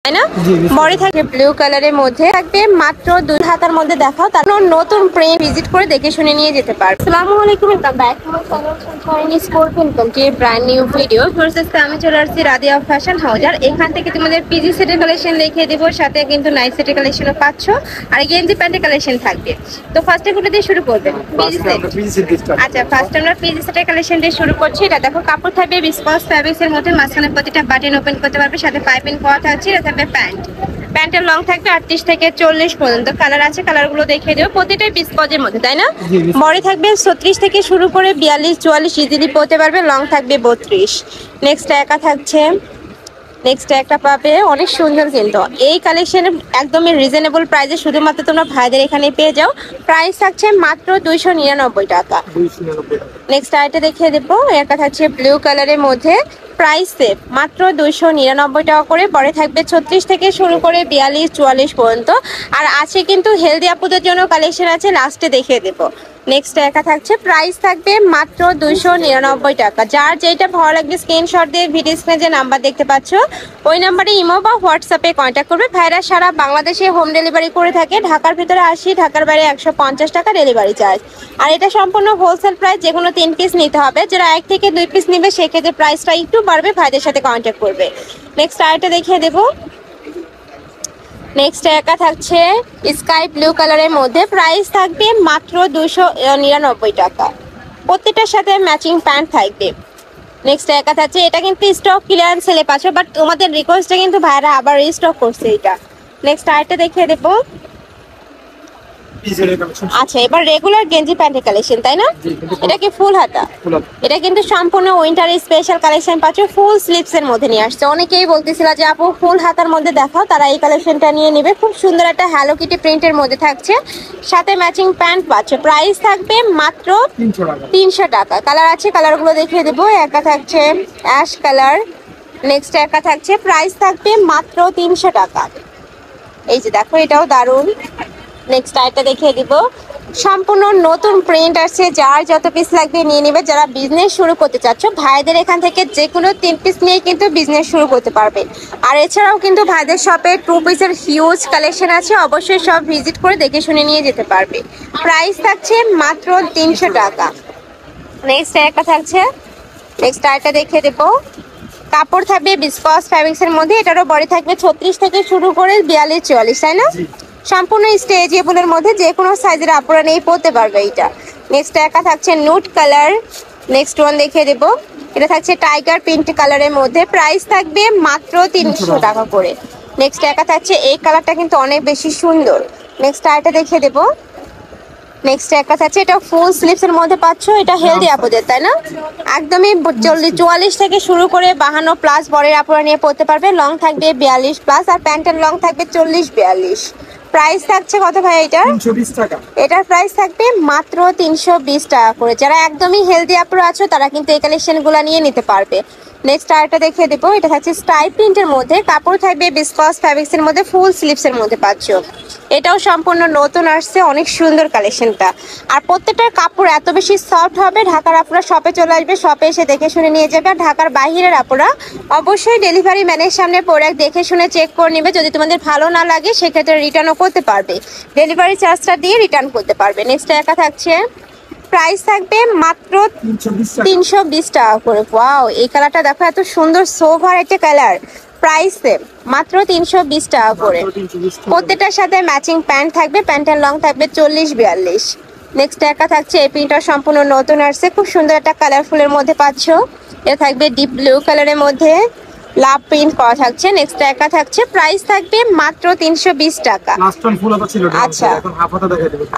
তাই না? বডি থাকবে ব্লু কালারের মধ্যে, থাকবে মাত্র 2 হাতার মধ্যে। দেখাও তারপর নতুন প্রিন্ট ভিজিট করে দেখে শুনে নিয়ে যেতে পারবে। আসসালামু আলাইকুম, welcome back to my channel Chinese sport income T brand new video. ফার্স্টে আমি চলে আসছি রাদিয়া ফ্যাশন হাউস, আর এখান থেকে তোমাদের পিজি সেটের কালেকশন দেখিয়ে দেবো, সাথে কিন্তু নাইট সেটের কালেকশনও পাচ্ছ, আর গেঞ্জি প্যান্টের কালেকশন থাকবে। তো ফার্স্টে কোনটা দিয়ে শুরু করবে? PG set. আচ্ছা, ফার্স্ট আমরা পিজি সেটের কালেকশন দিয়ে শুরু করছি। এটা দেখো, কাপড় থাকবে বিসকস ফ্যাব্রিক্স এর মধ্যে, মাঝখানে প্রতিটা বাটন ওপেন করতে পারবে, সাথে পাইপিং করা থাকছে। এটা থাকবে প্যান্ট, প্যান্টের লং থাকবে 38 থেকে 40 পর্যন্ত। কালার আছে, কালারগুলো দেখিয়ে দেবো, প্রতিটাই বিসকজের মধ্যে, তাই না? বডি থাকবে 36 থেকে শুরু করে 42 44 ইজিলি পরতে পারবে, লং থাকবে 32। নেক্সট একা থাকছে, নেক্সট একটা পাবে, অনেক সুন্দর কিন্তু এই কালেকশন একদমই রিজনেবল প্রাইসে শুধুমাত্র তোমরা ভাইদের এখানে পেয়ে যাও। প্রাইস থাকছে মাত্র 299 টাকা। নেক্সট আইটা দেখিয়ে দেবো, একটা থাকছে ব্লু কালারের মধ্যে, প্রাইস সেভ মাত্র 299 টাকা করে। পরে থাকবে 36 থেকে শুরু করে 42 44 পর্যন্ত। আর আছে কিন্তু হেলদি আপুদের জন্য কালেকশন আছে, লাস্টে দেখিয়ে দেবো। নেক্সট একা থাকছে, প্রাইস থাকবে মাত্র 299 টাকা। যার যেটা ভালো লাগবে স্ক্রিনশট দিয়ে ভিডিও স্ক্রিনে যে নাম্বার দেখতে পাচ্ছ ওই নাম্বারে ইমো বা হোয়াটসঅ্যাপে কন্ট্যাক্ট করবে। ভাইরা সারা বাংলাদেশে হোম ডেলিভারি করে থাকে, ঢাকার ভিতরে 80, ঢাকার বাইরে 150 টাকা ডেলিভারি চার্জ। আর এটা সম্পূর্ণ হোলসেল প্রাইস, যে কোনো 3 পিস নিতে হবে। যারা 1 থেকে 2 পিস নেবে সেক্ষেত্রে প্রাইসটা একটু বাড়বে, ভাইদের সাথে কন্ট্যাক্ট করবে। নেক্সট আরেকটা দেখিয়ে দেবো। নেক্সট একা থাকছে স্কাই ব্লু কালারের মধ্যে, প্রাইস থাকবে মাত্র 299 টাকা। প্রত্যেকটার সাথে ম্যাচিং প্যান্ট থাকবে। নেক্সট একা থাকছে, এটা কিন্তু স্টক ক্লিয়ারেন্স সেলে পাচ্ছ, বাট তোমাদের রিকোয়েস্টে কিন্তু ভাইরা আবার রিস্টক করছে এটা। নেক্সট আরেকটা দেখিয়ে দেবো। আচ্ছা, এবার রেগুলার গেঞ্জি প্যান্টের কালেকশন, তাই না? এটা কি ফুল হাতা? এটা কিন্তু সম্পূর্ণ উইন্টার স্পেশাল কালেকশন পাচ্ছ, ফুল স্লিভস এর মধ্যে নিয়ে আসছে। অনেকেই বলতেছিল যে আপু ফুল হাতার মধ্যে দেখাও, তারা এই কালেকশনটা নিয়ে নেবে। খুব সুন্দর একটা হ্যালো কিটি প্রিন্টের মধ্যে থাকছে, সাথে ম্যাচিং প্যান্ট পাচ্ছ। প্রাইস থাকবে মাত্র 300 টাকা। কালার আছে, কালারগুলো দেখিয়ে দেবো। একা থাকছে অ্যাশ কালার, নেক্সট একা থাকছে, প্রাইস থাকবে মাত্র 300 টাকা। এই যে দেখো, এটাও দারুণ। নেক্সট আইটা দেখিয়ে দিব, সম্পূর্ণ নতুন প্রিন্ট আসছে, যার যত পিস লাগবে নিয়ে নেবে। যারা বিজনেস শুরু করতে চাচ্ছ ভাইদের এখান থেকে যে কোনো 3 পিস নিয়ে কিন্তু বিজনেস শুরু করতে পারবে। আর এছাড়াও কিন্তু ভাইদের শপে 2 পিসের হিউজ কালেকশন আছে, অবশ্যই সব ভিজিট করে দেখে শুনে নিয়ে যেতে পারবে। প্রাইস থাকছে মাত্র 300 টাকা। নেক্সট একটা থাকছে, নেক্সট আইটা দেখিয়ে দেবো। কাপড় থাকবে বিসকস ফ্যাব্রিক্স এর মধ্যে, এটারও বডি থাকবে 36 থেকে শুরু করে 42 44, তাই না? সম্পূর্ণ স্ট্রেচেবলের মধ্যে, যে কোনো সাইজের আপুরা নেই পরতে পারবে এটা। নেক্সট একা থাকছে নুট কালার, নেক্সট ওয়ান দেখিয়ে দেবো। এটা থাকছে টাইগার প্রিন্ট কালারের মধ্যে, প্রাইস থাকবে মাত্র 300 টাকা করে। নেক্সট একা থাকছে, এই কালারটা কিন্তু অনেক বেশি সুন্দর। নেক্সট আইটা দেখিয়ে দেবো। নেক্সট একটা থাকছে, এটা ফুল স্লিভস এর মধ্যে পাচ্ছ, এটা হেলদি আপুদের, তাই না? একদমই 44 থেকে শুরু করে 52 প্লাস বরের আপুরা নিয়ে পড়তে পারবে। লং থাকবে 42 প্লাস, আর প্যান্টের লং থাকবে 40 42। প্রাইস থাকছে কত ভাই এটা? 320 টাকা। এটার প্রাইস থাকবে মাত্র 320 টাকা করে। যারা একদমই হেলদি আপুরা আছো তারা কিন্তু এই কালেকশনগুলো নিয়ে নিতে পারবে। নেক্সট আরেকটা দেখিয়ে দেবো, এটা থাকছে স্টাই প্রিন্টের মধ্যে, কাপড় থাকবে বিসকস ফ্যাব্রিক্স এর মধ্যে, ফুল স্লিভস এর মধ্যে পাচ্ছ। এটাও সম্পূর্ণ নতুন আসছে, অনেক সুন্দর কালেকশনটা। আর প্রত্যেকটার কাপড় এত বেশি সফট হবে, ঢাকার আপুরা শপে চলে আসবে, শপে এসে দেখে শুনে নিয়ে যাবে। আর ঢাকার বাইরের আপুরা অবশ্যই ডেলিভারি ম্যানের সামনে প্রোডাক্ট দেখে শুনে চেক করে নেবে। যদি তোমাদের ভালো না লাগে সেক্ষেত্রে রিটার্নও করতে পারবে, ডেলিভারি চার্জটা দিয়ে রিটার্ন করতে পারবে। নেক্সট একা থাকছে, প্রাইস থাকবে মাত্র 320 টাকা করে। ওয়াও, এই কালারটা দেখো, এত সুন্দর সোভার একটা কালার। প্রাইস মাত্র 320 টাকা করে। প্রত্যেকটার সাথে ম্যাচিং প্যান্ট থাকবে, প্যান্টের লং থাকবে 40 42। নেক্সট একা থাকছে, এই প্রিন্টটা সম্পূর্ণ নতুন আসছে, খুব সুন্দর একটা কালারফুলের মধ্যে পাচ্ছ। এটা থাকবে ডিপ ব্লু কালারের মধ্যে, লাভ প্রিন্ট করা থাকছে। নেক্সট একা থাকছে, প্রাইস থাকবে মাত্র 320 টাকা। আচ্ছা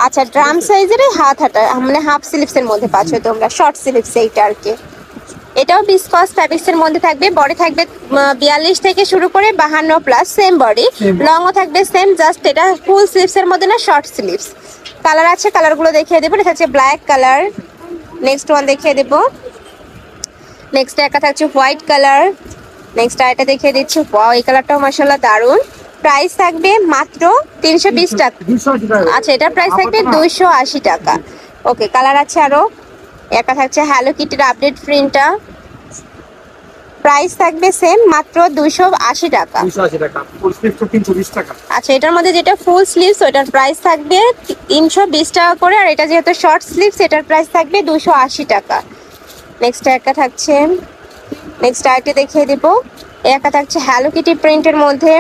আচ্ছা, ড্রাম সাইজের হাত হাতা, মানে হাফ স্লিভস এর মধ্যে পাচ্ছ তোমরা, শর্ট স্লিভস এইটা আর কি। এটাও বিসকস ফ্যাব্রিক্স এর মধ্যে থাকবে, বডি থাকবে 42 থেকে শুরু করে 52 প্লাস, সেম বডি, লংও থাকবে সেম, জাস্ট এটা ফুল স্লিভস এর মধ্যে না, শর্ট স্লিভস। কালার আছে, কালারগুলো দেখিয়ে দেবো। এটা হচ্ছে ব্ল্যাক কালার, নেক্সট ওয়ান দেখিয়ে দেবো। নেক্সট একটা থাকছে হোয়াইট কালার, নেক্সট আরেকটা দেখিয়ে দিচ্ছি। ওয়াও, এই কালারটাও মাশাআল্লাহ দারুন। প্রাইস থাকবে মাত্র 320 টাকা। আচ্ছা, এটার প্রাইস থাকবে 280 টাকা। ওকে, কালার আছে আরো। একটা থাকছে হ্যালো কিটির আপডেট প্রিন্টটা, প্রাইস থাকবে সেম মাত্র 280 টাকা। 280 টাকা। ফুল স্লিভ 320 টাকা। আচ্ছা, এটার মধ্যে যেটা ফুল স্লিভস ওটার প্রাইস থাকবে 320 টাকা করে, আর এটা যেহেতু শর্ট স্লিভস এটার প্রাইস থাকবে 280 টাকা। নেক্সট একটা থাকছে, নেক্সট আরেকটা দেখিয়ে দিব। একটা থাকছে হ্যালো কিটি প্রিন্টের মধ্যে।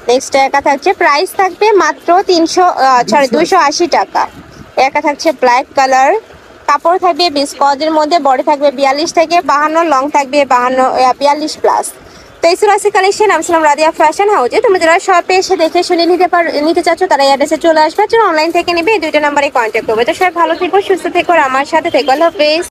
নেক্সট একা থাকছে, প্রাইস থাকবে মাত্র 280 টাকা। একা থাকছে ব্ল্যাক কালার, কাপড় থাকবে বিসকজের মধ্যে, বডি থাকবে 42 থেকে 52, লং থাকবে 42 প্লাস। তো এই ছিল আজকে কালেকশন। আমি ছিলাম রাদিয়া ফ্যাশন হাউজে। তোমরা যারা শপে এসে দেখে শুনে নিতে চাচ্ছ তারা এই অ্যাড্রেসে চলে আসবে, যারা অনলাইন থেকে নেবে এই দুইটা নাম্বারে কন্ট্যাক্ট করবে। তো সবাই ভালো থেকো, সুস্থ থেকো, আর আমার সাথে থেকো। আল্লাহ হাফেজ।